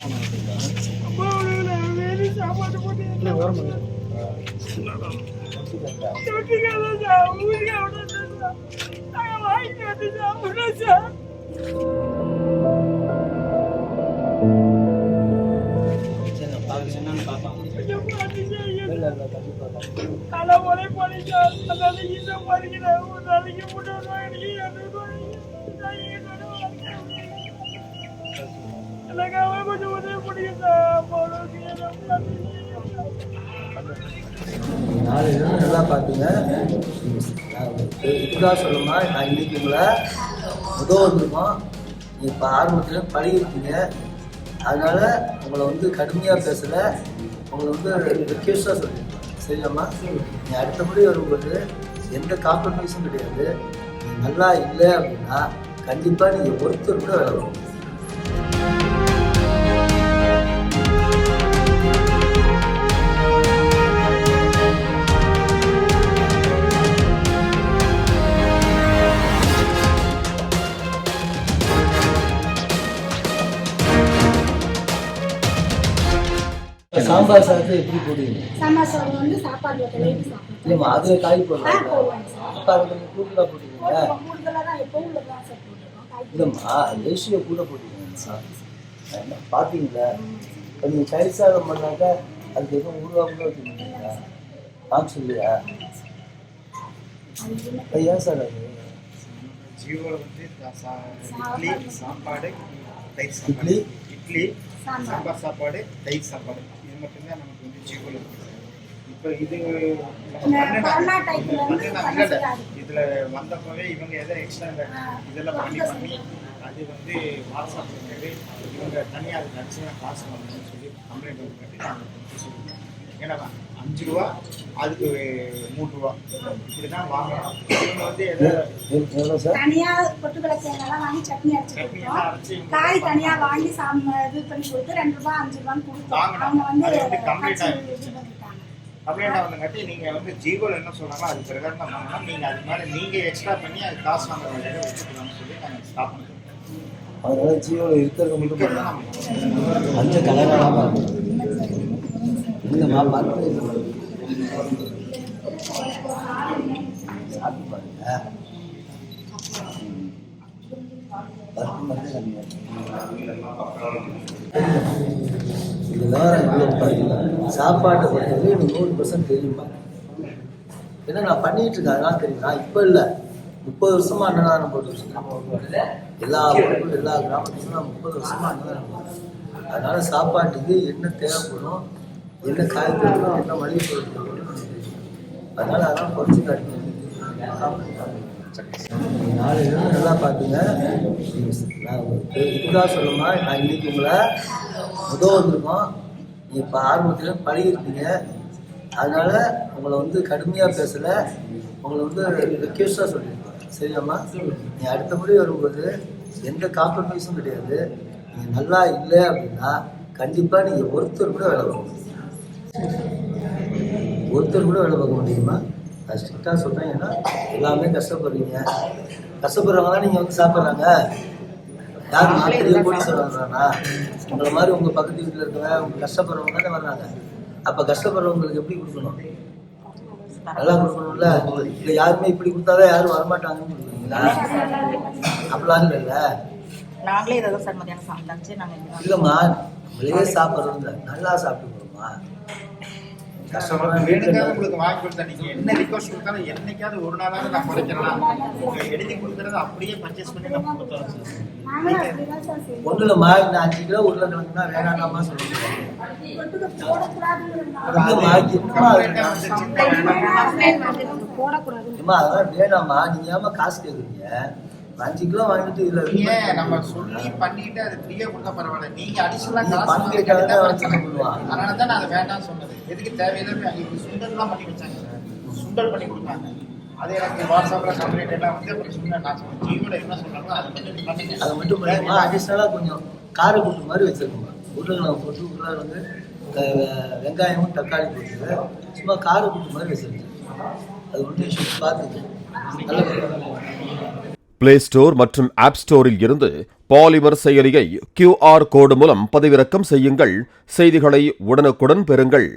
நல்லா பார்த்தீங்க. இதுக்காக சொல்லுமா, நான் இன்னைக்கு உங்களை உதவுமா, இப்போ ஆரம்பத்தில் பழகிருக்கீங்க. அதனால உங்களை வந்து கடுமையாக பேசலை, உங்களை வந்து ரெக்வெஸ்டாக சொல்லியிருக்கேன். சரியாம்மா? நீ அடுத்தபடி வரும்போது எந்த காம்ப்ரமைஸும் கிடையாது. நீ நல்லா இல்லை அப்படின்னா கண்டிப்பாக நீங்கள் ஒருத்தர் கூட வேலை வரும். சாம்பார் சாதத்தை எப்படி போடுவீங்க? சாம்பார் சாதம் வந்து சாப்பாடு இல்லைம்மா, அதுல காய் போடுவாங்க. அப்போ அது கொஞ்சம் கூடுதலாக போட்டுருவீங்க. இல்லைம்மா, ரேஷியோ கூட போட்டுருவீங்க. பார்த்தீங்களா, இப்போ நீங்கள் தயிர் சாதம் பண்ணாக்கா அதுக்கு எதுவும் உருவாக வச்சுருக்கீங்களா? காமிச்சு இல்லையா? ஏன் சார் அது ஜீவோ வந்து இட்லி சாப்பாடு தயிர் இட்லி இட்லி சாம்பார் சாப்பாடு தயிர் சாப்பாடு இது மட்டும்தான் நமக்கு வந்து ஜீவோல இருக்குது. இப்போ இது இதில் வந்தப்பவே இவங்க எதாவது எக்ஸ்ட்ரா இதெல்லாம் பண்ணி அது வந்து வாட்ஸ்அப் இவங்க தனியாக அதுக்கு அடிச்சுனா காசு வாங்கணும்னு சொல்லி கம்ப்ளைண்ட் வந்து கட்டி நாங்கள் சொல்லுவோம். ஏன்னா 5 ரூபா அதுக்கு 3 ரூபா இப்படி தான் வாங்கணும். இவங்க வந்து தனியா பொட்டுக்கடலை வாங்கி சட்னி அரைச்சி காய் தனியா வாங்கி இது பண்ணி கொடுத்து 2 ரூபா 5 ரூபான்னு கொடுத்தாங்க. அவங்க வந்து கம்ப்ளைண்ட் ஆனங்காட்டி நீங்கள் வந்து ஜீவோல என்ன சொல்கிறாங்களோ அது பிரகாரம் தான் வாங்கலாம். நீங்கள் அது மேலே நீங்கள் எக்ஸ்ட்ரா பண்ணி அது காசு வாங்குற வேலையை வச்சுக்கலாம்னு சொல்லி நாங்கள் ஸ்டாப் பண்ணுறோம். அதனால ஜீவோவில் இருக்கிறது மட்டும் பண்ணலாம். மஞ்சள் கலராக இல்லைம்மா, பார்த்து சாப்பிட்டு பாருங்க. சாப்பாட்டை பொறுத்தவரை எனக்கு 100% தெரியுமா? ஏன்னா நான் பண்ணிட்டு இருக்கேன், அதெல்லாம் தெரியும். நான் இப்போ இல்லை, 30 வருஷமா அன்னதானம் போட்டு வச்சுருக்கேன். எல்லா ஊருக்கும் எல்லா கிராமத்துக்கும் நான் 30 வருஷமா அன்னதானம் போட்டேன். அதனால சாப்பாட்டுக்கு என்ன தேவைப்படும், என்ன காய்கறிகளும் என்ன மளிகை பொருட்கள், அதனால அதெல்லாம் குறைச்சி காட்டுங்க. 4 நல்லா பார்த்தீங்க. நான் இதுக்காக சொல்லுமா, நான் இன்னைக்கு உங்களை உதவுமா, இப்போ ஆரம்பத்தில் பழகிருக்கீங்க. அதனால உங்களை வந்து கடுமையாக பேசலை, உங்களை வந்து ரெக்வெஸ்டாக சொல்லியிருக்கேன். சரியாம்மா? நீ அடுத்தபடி வரும்போது எந்த காம்ப்ரமைஸும் கிடையாது. நீங்கள் நல்லா இல்லை அப்படின்னா கண்டிப்பாக நீங்கள் ஒருத்தர் கூட வேலை பார்க்க முடியும். ஒருத்தர் கூட வேலை பார்க்க முடியுமா? அது ஸ்ட்ரிக்டாக சொல்கிறேன். ஏன்னா எல்லாமே கஷ்டப்படுறீங்க. கஷ்டப்படுறவங்க தான் நீங்கள் வந்து சாப்பிட்றாங்க. யார் மாத்திரையே போய் சொல்கிறாங்கன்னா உங்களை மாதிரி உங்கள் பக்கத்து வீட்டில் இருக்கிறவங்க அவங்க கஷ்டப்படுறவங்க தானே வர்றாங்க. அப்போ கஷ்டப்படுறவங்களுக்கு எப்படி கொடுக்கணும்? நல்லா கொடுக்கணும்ல. இல்லை யாருமே இப்படி கொடுத்தாதான் யாரும் வரமாட்டாங்கன்னு கொடுக்குறீங்களா? அப்படிலாம் இல்லைல்ல. நாங்களே ஏதாவது சார் மத்தியானம் சாப்பிட்டாச்சு. நாங்கள் இல்லைம்மா, நம்மளே சாப்பிட்றோம்ல, நல்லா சாப்பிட்டு போகிறோம்மா. உங்களுக்கு வாங்கி கொடுத்தா நீங்க என்ன ரிக்வஸ்ட் கொடுத்தாலும் என்னைக்காவது ஒரு நாளாவது நான் குறைக்கிறேன். எழுதி கொடுக்கறத அப்படியே பர்ச்சேஸ் பண்ணி நம்ம கொடுத்துறோம். ஒன்றும் இல்லைம்மா, இந்த 5 கிலோ உருளைக்கிழங்குனா வேணாம்மா சொல்லுங்க. அதெல்லாம் வேணாம்மா, நீங்க ஏமா காசு கேட்குறீங்க? 5 கிலோ வாங்கிட்டு இல்ல நம்ம சொல்லி பண்ணிட்டு அது ஃப்ரீயா கொடுத்தா பரவாயில்ல. நீங்க அடிஷனலா அதனால தான் நான் அதை வேண்டாம்னு சொன்னது. எதுக்கு தேவையில்லை. சுண்டல்லாம் பண்ணி வச்சாங்க, சுண்டல் பண்ணி கொடுத்தாங்க. அது எனக்கு வாட்ஸ்அப்ல கம்ப்ளைண்ட் எல்லாம் வந்து அப்படி சொன்னேன். நான் சொன்னேன் ஜீவோட என்ன சொன்னாங்களோ அதை மட்டும் பண்ணுங்க. அதை மட்டும் பண்ணிமா. அடிஷனலா கொஞ்சம் காரக்கூட்டு மாதிரி வச்சிருக்கோம். உருளைக்கிழங்கு போட்டு உள்ள வந்து வெங்காயமும் தக்காளி போட்டு சும்மா காரக்கூட்டு மாதிரி வச்சிருக்கேன். அது மட்டும் பார்த்துக்கு நல்ல பிளே ஸ்டோர் மற்றும் ஆப் ஸ்டோரில் இருந்து பாலிமர் செயலியை QR கோடு மூலம் பதிவிறக்கம் செய்யுங்கள். செய்திகளை உடனுக்குடன் பெறுங்கள்.